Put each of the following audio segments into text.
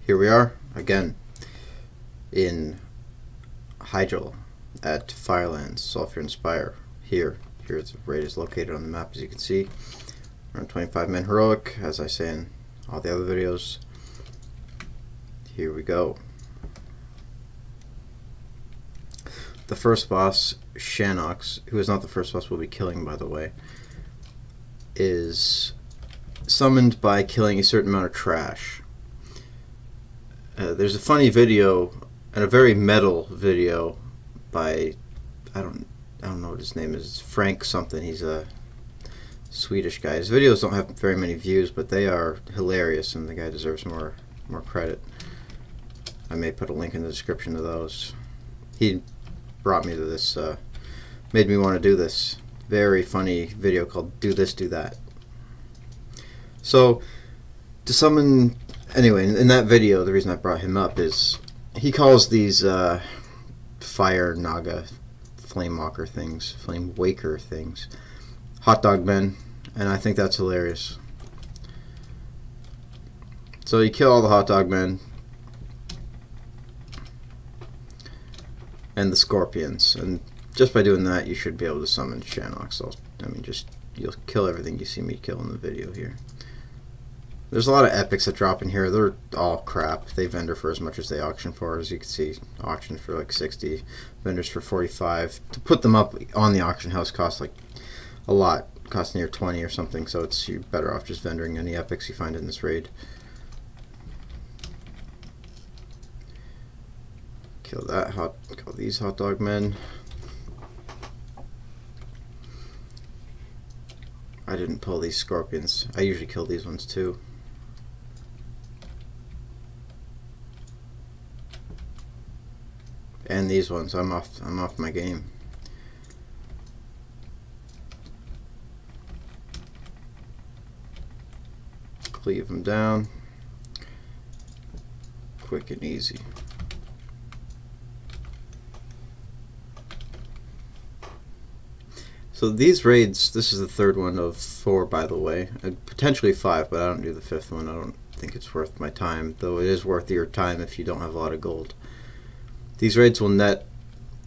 Here we are again in Hyjal at Firelands, Sulfur and Spire. Here's the raid is located on the map, as you can see. Around 25 men heroic, as I say in all the other videos. Here we go. The first boss, Shan Ox, who is not the first boss we'll be killing, by the way, is summoned by killing a certain amount of trash. There's a funny video and a very metal video by I don't know what his name is, Frank something. He's a Swedish guy. His videos don't have very many views, but they are hilarious, and the guy deserves more credit. I may put a link in the description to those. He brought me to this, made me want to do this very funny video called "Do This, Do That." So to summon, anyway, in that video, the reason I brought him up is he calls these fire naga, flame walker things, flame waker things, hot dog men, and I think that's hilarious. So you kill all the hot dog men and the scorpions, and just by doing that you should be able to summon Shan Ox. I mean, just you'll kill everything you see me kill in the video here. There's a lot of epics that drop in here. They're all crap. They vendor for as much as they auction for. As you can see, auction for like 60, vendors for 45. To put them up on the auction house costs like a lot. Costs near 20 or something, so you're better off just vendoring any epics you find in this raid. Kill these hot dog men. I didn't pull these scorpions. I usually kill these ones too. And these ones, I'm off my game. Cleave them down. Quick and easy. So these raids, this is the third one of 4, by the way, potentially 5, but I don't do the 5th one. I don't think it's worth my time, though it is worth your time if you don't have a lot of gold. These raids will net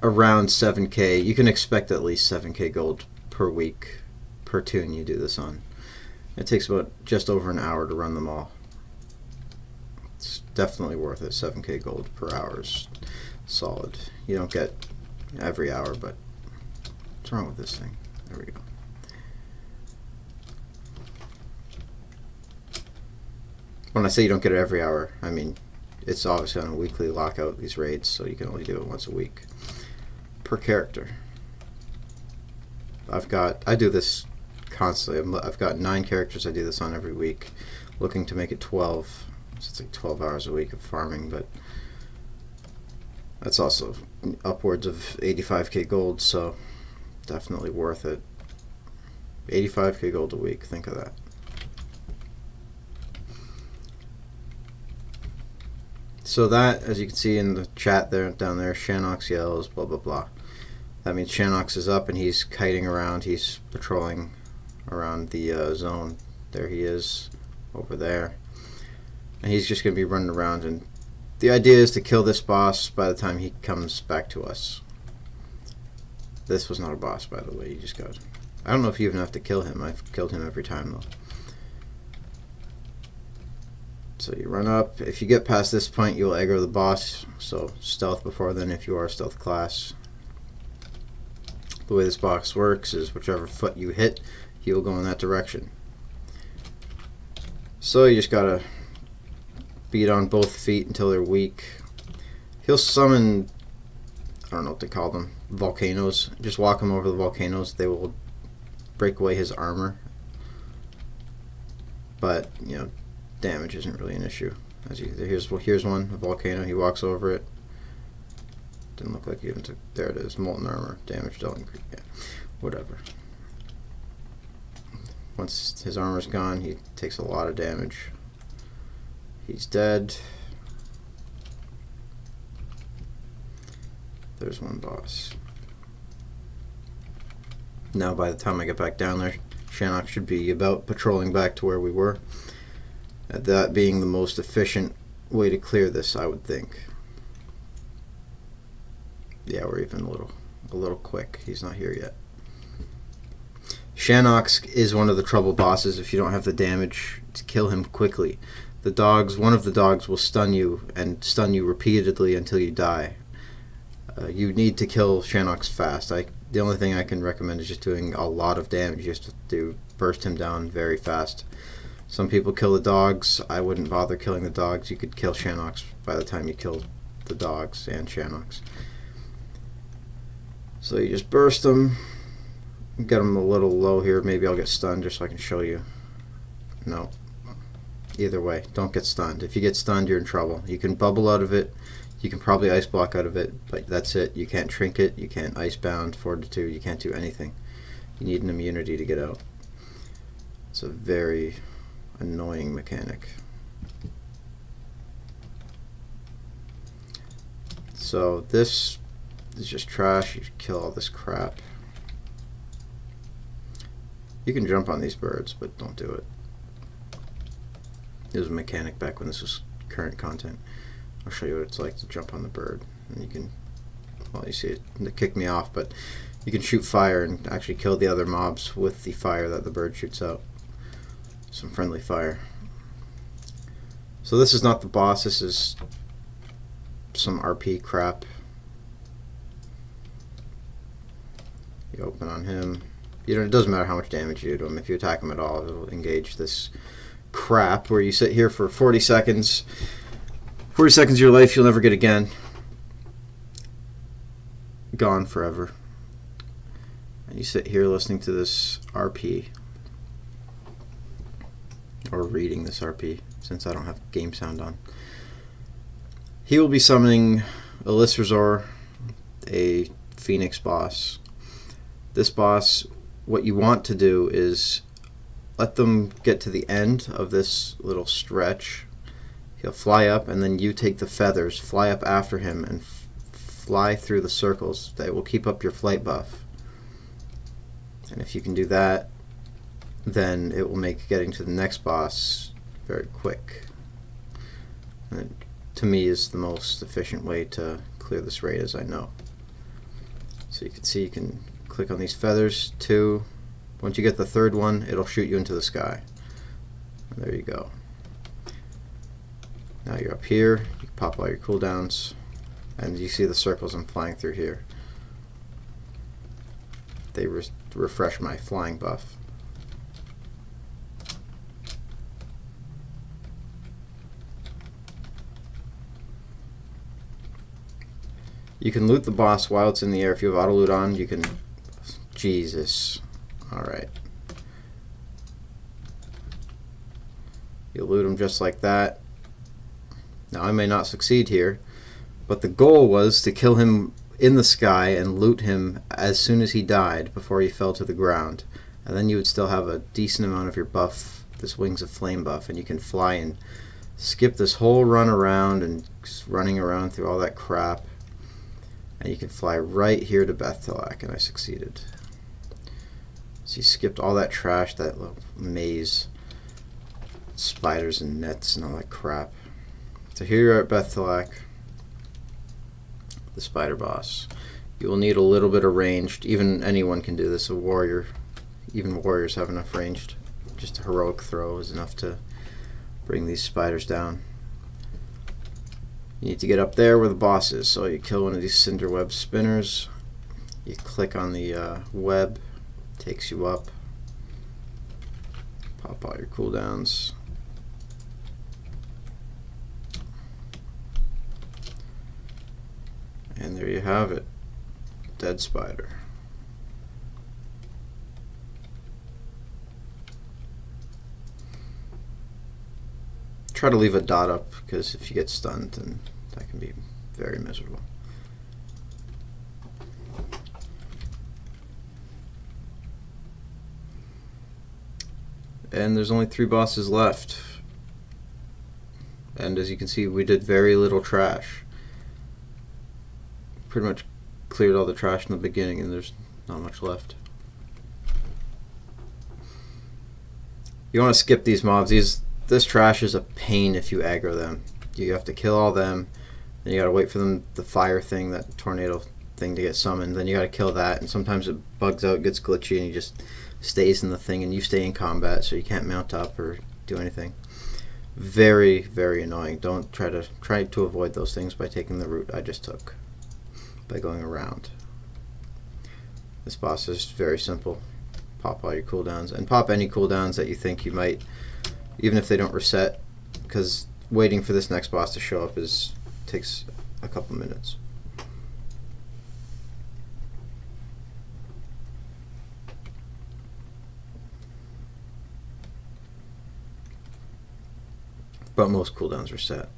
around 7k. You can expect at least 7k gold per week, per tune you do this on. It takes about just over an hour to run them all. It's definitely worth it. 7k gold per hour is solid. You don't get every hour, but what's wrong with this thing? There we go. When I say you don't get it every hour, I mean it's obviously on a weekly lockout, these raids, so you can only do it once a week per character. I do this constantly. I've got 9 characters I do this on every week, looking to make it 12. So it's like 12 hours a week of farming, but that's also upwards of 85k gold, so definitely worth it. 85k gold a week, think of that. So that, as you can see in the chat there, down there, Shan Ox yells, blah blah blah. That means Shan Ox is up and he's kiting around, he's patrolling around the zone. There he is, over there. And he's just going to be running around, and the idea is to kill this boss by the time he comes back to us. This was not a boss, by the way, you just got... I don't know if you even have to kill him. I've killed him every time, though. So you run up. If you get past this point, you'll aggro the boss, so stealth before then if you are a stealth class. The way this box works is whichever foot you hit, he will go in that direction. So you just gotta beat on both feet until they're weak. He'll summon, I don't know what to call them, volcanoes. Just walk him over the volcanoes. They will break away his armor. But, you know, damage isn't really an issue. Here's one, a volcano. He walks over it. Didn't look like he even took... There it is, molten armor. Damage don't increase. Yeah, whatever. Once his armor's gone, he takes a lot of damage. He's dead. There's one boss. Now by the time I get back down there, Shan Ox should be about patrolling back to where we were. That being the most efficient way to clear this, I would think. Yeah, we're even a little quick. He's not here yet. Shan Ox is one of the trouble bosses if you don't have the damage to kill him quickly. The dogs, one of the dogs will stun you and stun you repeatedly until you die. You need to kill Shan Ox fast. The only thing I can recommend is just doing a lot of damage. You have to burst him down very fast. Some people kill the dogs. I wouldn't bother killing the dogs. You could kill Shan Ox by the time you kill the dogs and Shan Ox. So you just burst them. Get them a little low here. Maybe I'll get stunned just so I can show you. No. Either way, don't get stunned. If you get stunned, you're in trouble. You can bubble out of it. You can probably ice block out of it, but that's it. You can't trinket. You can't icebound, fortitude. You can't do anything. You need an immunity to get out. It's a very annoying mechanic. So this is just trash. You kill all this crap. You can jump on these birds, but don't do it. It was a mechanic back when this was current content. I'll show you what it's like to jump on the bird. And you can, well, you see it kicked me off, but you can shoot fire and actually kill the other mobs with the fire that the bird shoots out. Some friendly fire. So this is not the boss, this is some RP crap. You open on him. You know, it doesn't matter how much damage you do to him. If you attack him at all, it'll engage this crap where you sit here for 40 seconds. 40 seconds of your life you'll never get again. Gone forever. And you sit here listening to this RP. Or reading this RP, since I don't have game sound on. He will be summoning Elisrazor, a Phoenix boss. This boss, what you want to do is let them get to the end of this little stretch. He'll fly up, and then you take the feathers, fly up after him, and fly through the circles. That will keep up your flight buff. And if you can do that, then it will make getting to the next boss very quick. And it, to me, is the most efficient way to clear this raid as I know. So you can see you can click on these feathers, 2. Once you get the 3rd one, it'll shoot you into the sky. And there you go. Now you're up here, you can pop all your cooldowns, and you see the circles I'm flying through here. They refresh my flying buff. You can loot the boss while it's in the air. If you have auto loot on, you can... Jesus. Alright. You loot him just like that. Now I may not succeed here, but the goal was to kill him in the sky and loot him as soon as he died before he fell to the ground. And then you would still have a decent amount of your buff, this Wings of Flame buff, and you can fly and skip this whole run around and running around through all that crap. And you can fly right here to Beth'Telak, and I succeeded. So you skipped all that trash, that little maze, spiders and nets and all that crap. So here you're at Beth'Telak, the spider boss. You will need a little bit of ranged. Even anyone can do this. A warrior, even warriors have enough ranged. Just a heroic throw is enough to bring these spiders down. You need to get up there where the boss is. So you kill one of these cinder web spinners. You click on the web, takes you up. Pop all your cooldowns. And there you have it. Dead spider. Try to leave a dot up, because if you get stunned, then that can be very miserable. And there's only 3 bosses left. And as you can see, we did very little trash. Pretty much cleared all the trash in the beginning, and there's not much left. You want to skip these mobs. This trash is a pain if you aggro them. You have to kill all them, then you gotta wait for them, the fire thing, that tornado thing, to get summoned. Then you gotta kill that, and sometimes it bugs out, gets glitchy, and he just stays in the thing, and you stay in combat, so you can't mount up or do anything. Very, very annoying. Don't try to avoid those things by taking the route I just took, by going around. This boss is very simple. Pop all your cooldowns, and pop any cooldowns that you think you might, even if they don't reset, because waiting for this next boss to show up takes a couple minutes. But most cooldowns reset.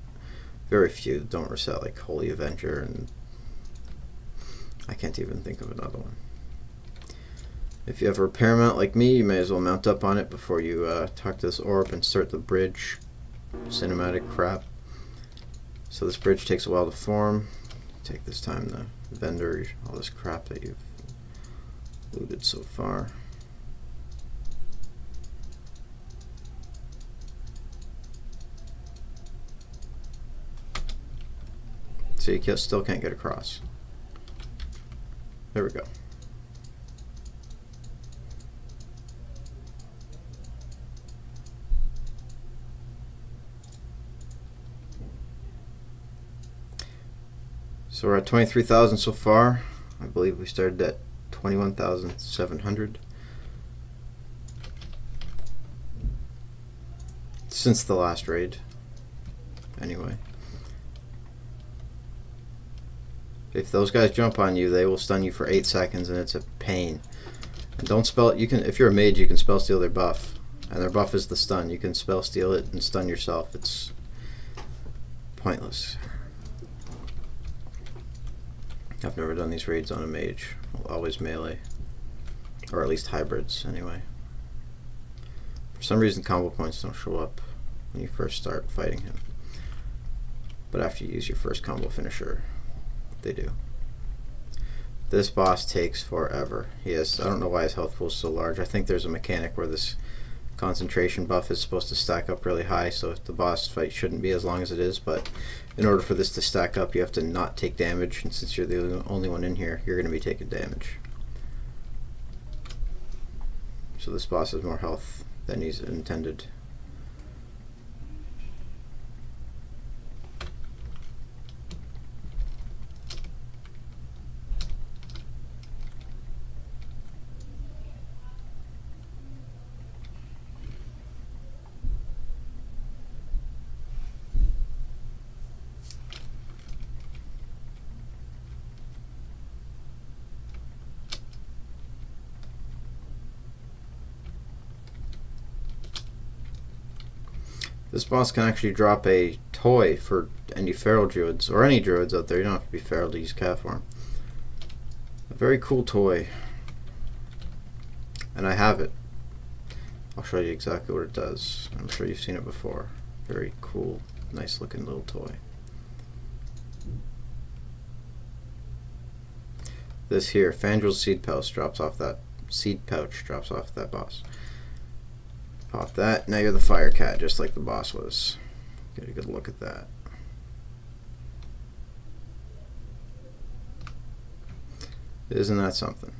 Very few don't reset, like Holy Avenger, and I can't even think of another one. If you have a repair mount like me, you may as well mount up on it before you talk to this orb and start the bridge cinematic crap. So this bridge takes a while to form. Take this time to vendor all this crap that you've looted so far. So you still can't get across. There we go. So we're at 23,000 so far. I believe we started at 21,700 since the last raid. Anyway, if those guys jump on you, they will stun you for 8 seconds, and it's a pain. And don't spell it. You can, if you're a mage, you can spell steal their buff, and their buff is the stun. You can spell steal it and stun yourself. It's pointless. I've never done these raids on a mage. Always melee, or at least hybrids anyway. For some reason combo points don't show up when you first start fighting him, but after you use your first combo finisher, they do. This boss takes forever. I don't know why his health pool is so large. I think there's a mechanic where this concentration buff is supposed to stack up really high, so the boss fight shouldn't be as long as it is, but in order for this to stack up, you have to not take damage, and since you're the only one in here, you're going to be taking damage. So this boss has more health than he's intended. This boss can actually drop a toy for any feral druids, or any druids out there. You don't have to be feral to use cat form. A very cool toy. And I have it. I'll show you exactly what it does. I'm sure you've seen it before. Very cool, nice looking little toy. This here, Fandrel's seed pouch drops off that boss. Pop that. Now you're the fire cat, just like the boss was. Get a good look at that. Isn't that something?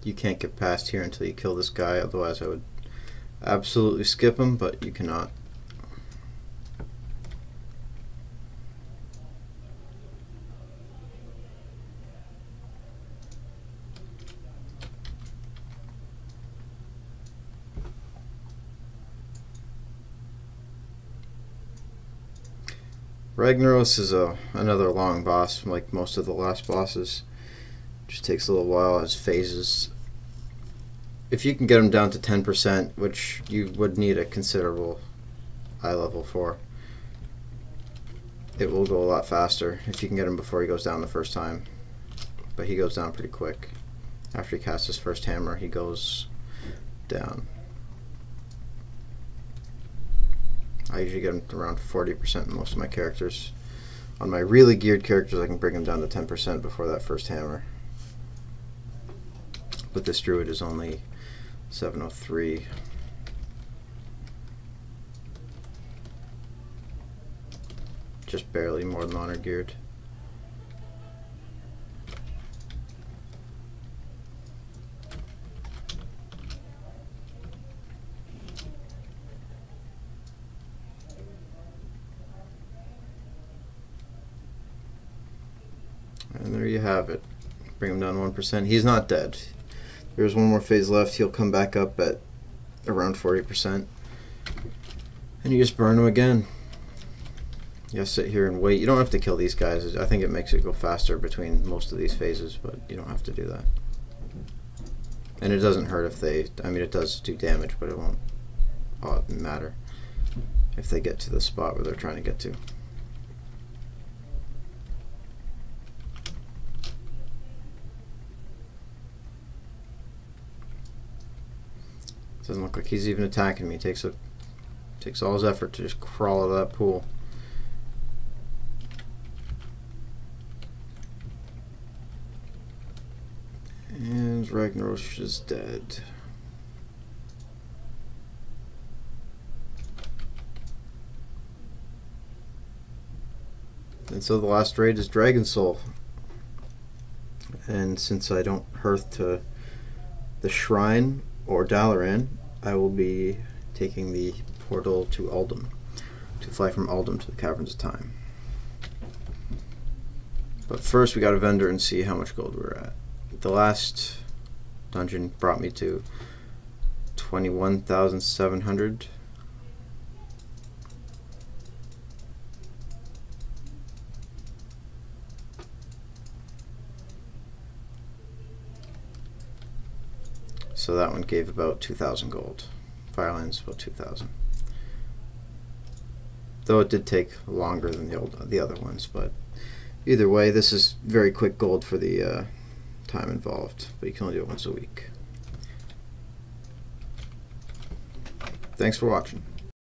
You can't get past here until you kill this guy, otherwise I would absolutely skip him, but you cannot. Regnerus is another long boss, like most of the last bosses. Just takes a little while as phases. If you can get him down to 10%, which you would need a considerable eye level for, it will go a lot faster if you can get him before he goes down the first time. But he goes down pretty quick. After he casts his first hammer, he goes down. I usually get him around 40% in most of my characters. On my really geared characters, I can bring them down to 10% before that first hammer. But this druid is only 703. Just barely more than honor geared. And there you have it. Bring him down 1%. He's not dead. There's one more phase left. He'll come back up at around 40%. And you just burn him again. You gotta sit here and wait. You don't have to kill these guys. I think it makes it go faster between most of these phases, but you don't have to do that. And it doesn't hurt if they... I mean, it does do damage, but it won't matter if they get to the spot where they're trying to get to. Doesn't look like he's even attacking me. Takes all his effort to just crawl out of that pool. And Regnerus is dead. And so the last raid is Dragon Soul. And since I don't hearth to the Shrine or Dalaran, I will be taking the portal to Uldum, to fly from Uldum to the Caverns of Time. But first we got a vendor and see how much gold we're at. The last dungeon brought me to 21,700. So that one gave about 2,000 gold. Firelands about 2,000. Though it did take longer than the other ones, but either way, this is very quick gold for the time involved. But you can only do it once a week. Thanks for watching.